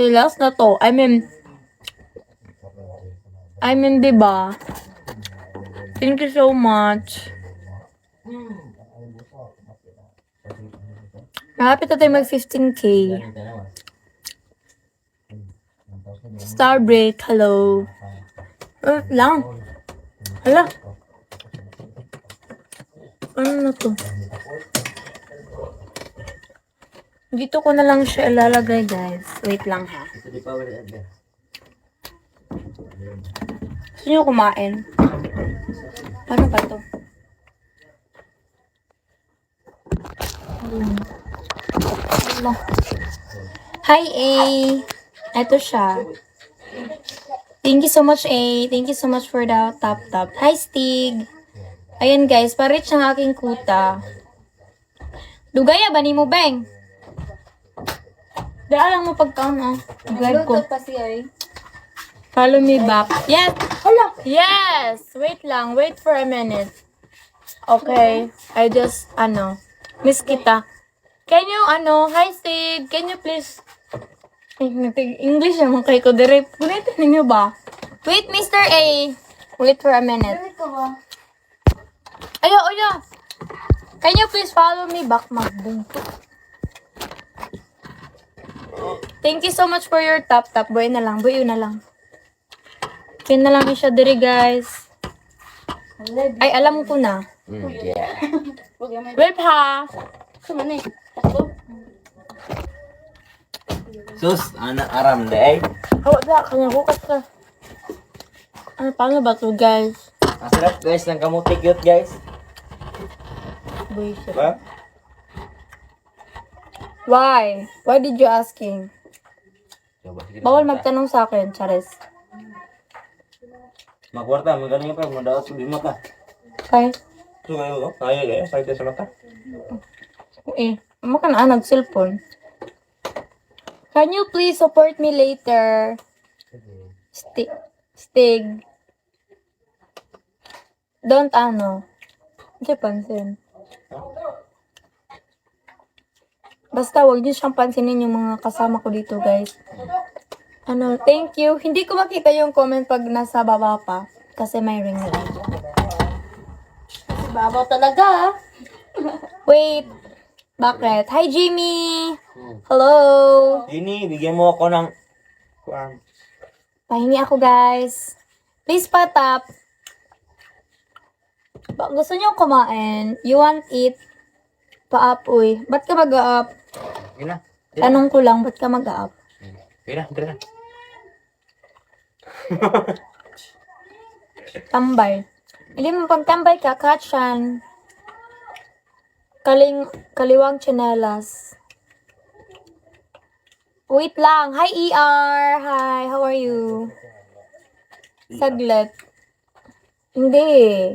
Last na to. Diba? Thank you so much. Malapit na tayo mag 15K. Starbreak, hello. Lang. Hala. Ano na to? Dito ko na lang siya ilalagay, guys. Wait lang, ha. Gusto nyo kumain? Paano ba to? Hello. Hi, A. Ito siya. Thank you so much, A. Thank you so much for the top. Hi, Stig. Ayan, guys. Pa-reach ang aking kuta. Dugaya ba ni mo, Beng? Daan lang mo pagkaon, oh. Glad ko. pa siya eh. Follow me back. Yes! Hala! Yes! Wait lang. Wait for a minute. Okay. I just, miss kita. Can you, hi Sid, can you please, English naman kay ko, direct. Ulitin ninyo ba? Wait, Mr. A. Wait for a minute. Wait ka ba? Ayo. Can you please follow me back, magbungto? Thank you so much for your top. Buhay na lang. Pin na lang siya diri, guys. Ay, alam ko na. Yeah. Wait, ha? Kuman eh. Sus, anak aram deh. Wala, kanya bukas ka. Paano ba to, guys? Masarap guys ng kamuti cute guys. Bullshit. Ba? Why? Why did you asking? Coba. Bawal magtanong sa akin, Charis. Magwarta, magaling pa, madaot sa bimo ka. Okay? So kayo, kaya kayo, sakit sa mata. Makan nag-cellphone. Can you please support me later? Stig. Don't Hindi pansin. Basta wag niyo siyang pansinin yung mga kasama ko dito, guys. Thank you. Hindi ko makita yung comment pag nasa baba pa. Kasi may ring light. Kasi babaw talaga. Wait. Bakit? Hi, Jimmy! Hello! Ini, bigyan mo ako ng... Pahingi ako, guys. Please patap. Gusto niyo kumain? You want eat? Pa-up, uy. Ba't ka mag-up? Ina. Tanong ko lang, ba't ka mag-up? Ina, dira. Tambay. Hindi mo pag tambay ka, Kachan. Kaliwang tsinelas. Wait lang. Hi, ER. Hi, how are you? Saglit. Hindi.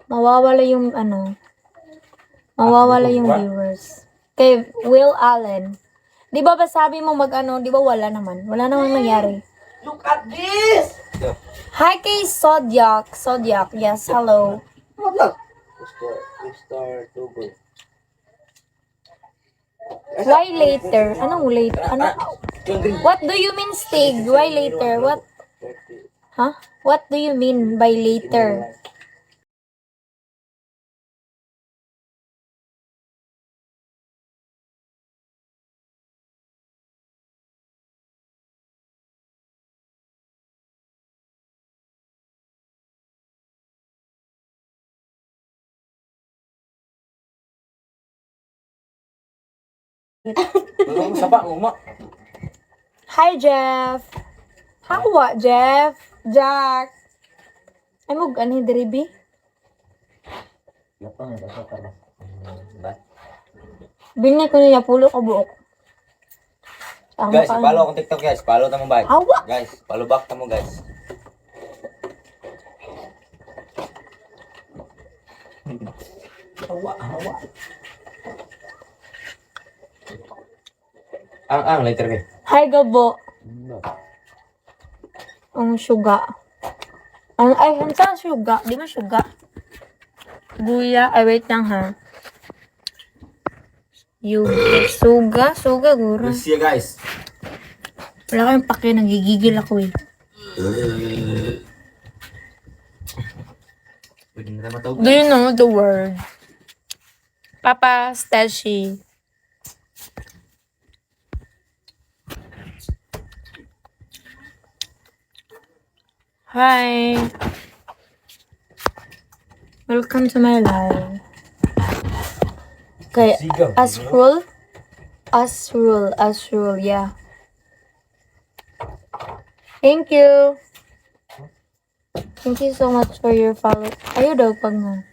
Mawawala yung mawawala yung viewers. Kay Will Allen. Di ba sabi mo di ba wala naman? Wala namang nangyari. Look at this! Hi kay Zodiac. Yes, hello. Why later? Anong later? What do you mean, Stig? Why later? What? Huh? What do you mean by later? Sapa mo, ma. Hi, Jeff. Hawa, Jeff. Jack. Ay mo, diribi? Binay ko niya, pulo ko buok. Guys, follow akong TikTok guys. Follow tamo ba? Hawa! Guys, follow back tamo guys. Hawa. Ang later ka. Hi, Gabo. Ang suga. Saan suga? Di ba suga? Guya. Ay, wait lang ha. Suga, guro. Lucia guys. Wala kayong pake, nagigigil ako eh. Pwede na matawag. Do you know the word? Papa Steshi. Hi. Welcome to my live. Okay, Sigaw. Asrul, yeah. Thank you. Thank you so much for your follow. Ayaw daw pag nga.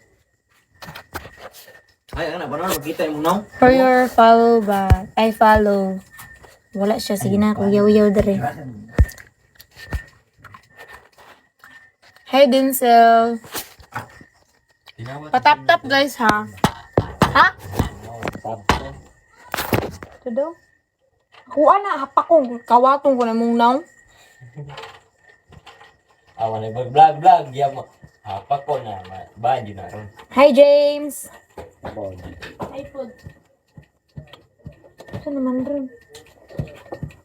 Ay, anak, paano magkita yung munaw? For your follow ba? I follow. Wala siya. Sige na, kuyaw-yaw dere. Hey, Dinsel. Patap-tap guys, ha? Ha? Ito daw? Kuha na, hapak ko. Kawatong ko na mong naw. Awan na vlog. Yan mo. Hapak ko na. Banyo na ron. Hi, James. iPod. Ito naman rin.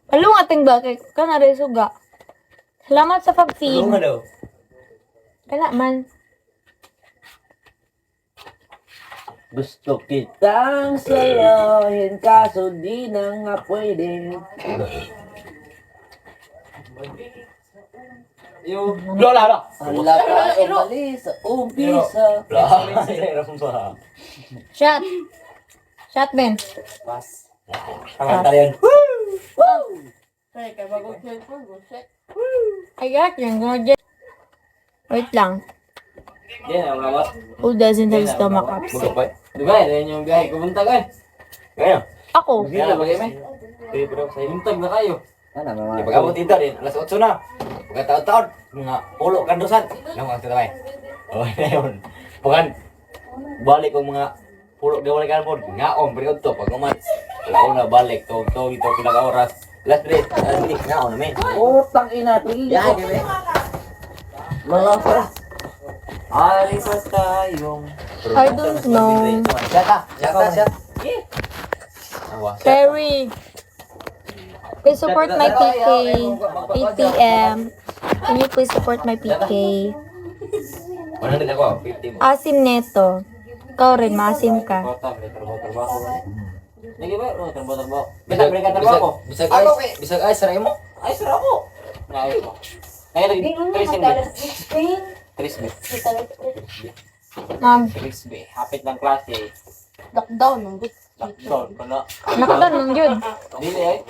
Palung ating bakit? Ka na rin suga. Salamat sa pag-feed. Ano nga daw? Kala man. Gusto kitang sayahin kaso di na nga pwede. Yung Lola. Wala ka umalis sa umpisa. Lola. Shot. Shot, Ben. Pas. Ang talian. Kaya kaya bago cellphone, buset. I got you. I'm gonna get... Wait lang. Yan ang lawas. Who doesn't have stomach upset? Magkapay. Diba, yan yung biyahe ko buntag eh. Ngayon. Ako. Hindi na bagay may. Pero sa inyo. Buntag na kayo. Di pag-abot dito din. Alas 8 na. Pagkataon-taon. Mga pulo kandusan. Lang ang tataway. O, na yun. Pagkan. Balik ko mga pulo di wala kanpon. Ngaon. Pero ito. Pag umat. Wala na balik. Tog-tog ito. Pinaka-oras. Last break. Last break. Ngaon namin. Utang ina. Biyahe kami. Mga pa. Alis pa tayong. I don't know. Shata. Awa. Terry. Please support my PK. 8 p.m. Can you please support my PK? 100 ako. 50 mo. Asim neto. Ikaw rin, maasim ka. Kota, may trabaho. Sige ba? May trabaho. Kita, berikan trabaho. Bisag ice. Bisag ice. Saray mo. Ay, sarap po. Naayos mo. Ngayon, Trisbe. Trisbe. Hapit ng klase. Lockdown, mong good. Lockdown. Kala. Nakatan mong yun. Dili eh.